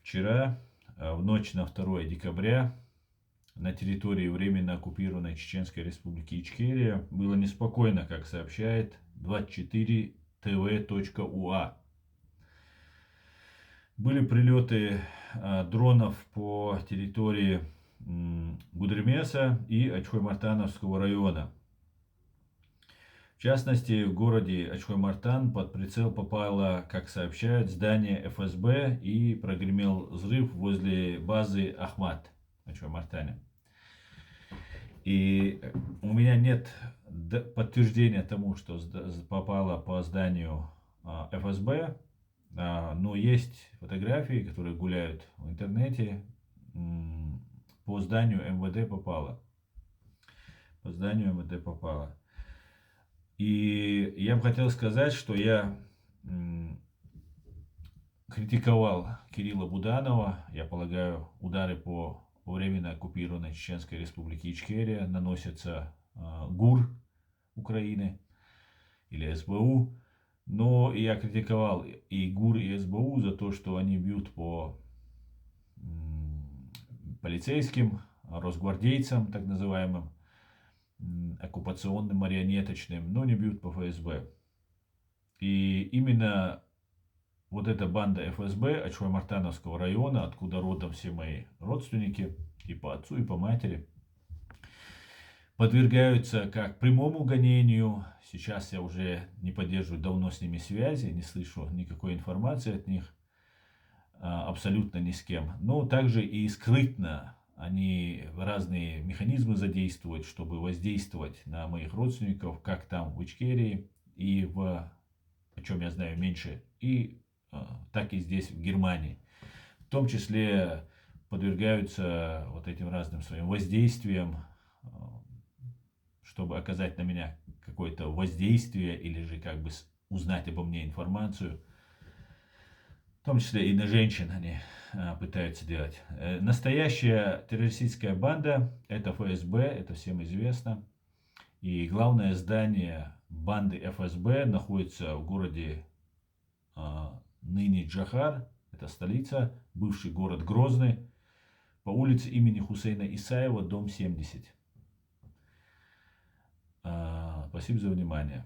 Вчера, в ночь на 2 декабря, на территории временно оккупированной Чеченской Республики Ичкерия было неспокойно, как сообщает 24tv.ua. Были прилеты дронов по территории Гудермеса и Ачхой-Мартановского района. В частности, в городе Ачхой-Мартан под прицел попало, как сообщают, здание ФСБ и прогремел взрыв возле базы Ахмат в Ачхой-Мартане. И у меня нет подтверждения тому, что попало по зданию ФСБ, но есть фотографии, которые гуляют в интернете. По зданию МВД попало. По зданию МВД попало. И я бы хотел сказать, что я критиковал Кирилла Буданова. Я полагаю, удары по временно оккупированной Чеченской Республике Ичкерия наносятся ГУР Украины или СБУ. Но я критиковал и ГУР, и СБУ за то, что они бьют по полицейским, росгвардейцам, так называемым, оккупационным, марионеточным, но не бьют по ФСБ. И именно вот эта банда ФСБ Ачхой-Мартановского района, откуда родом все мои родственники, и по отцу, и по матери, подвергаются как прямому гонению. Сейчас я уже не поддерживаю давно с ними связи, не слышу никакой информации от них, абсолютно ни с кем. Но также и скрытно они разные механизмы задействуют, чтобы воздействовать на моих родственников, как там в Ичкерии, и о чем я знаю меньше, и так и здесь, в Германии. В том числе подвергаются вот этим разным своим воздействиям, чтобы оказать на меня какое-то воздействие или же как бы узнать обо мне информацию. В том числе и на женщин они пытаются делать. Настоящая террористическая банда — это ФСБ, это всем известно. И главное здание банды ФСБ находится в городе ныне Джохар, это столица, бывший город Грозный, по улице имени Хусейна Исаева, дом 70. Спасибо за внимание.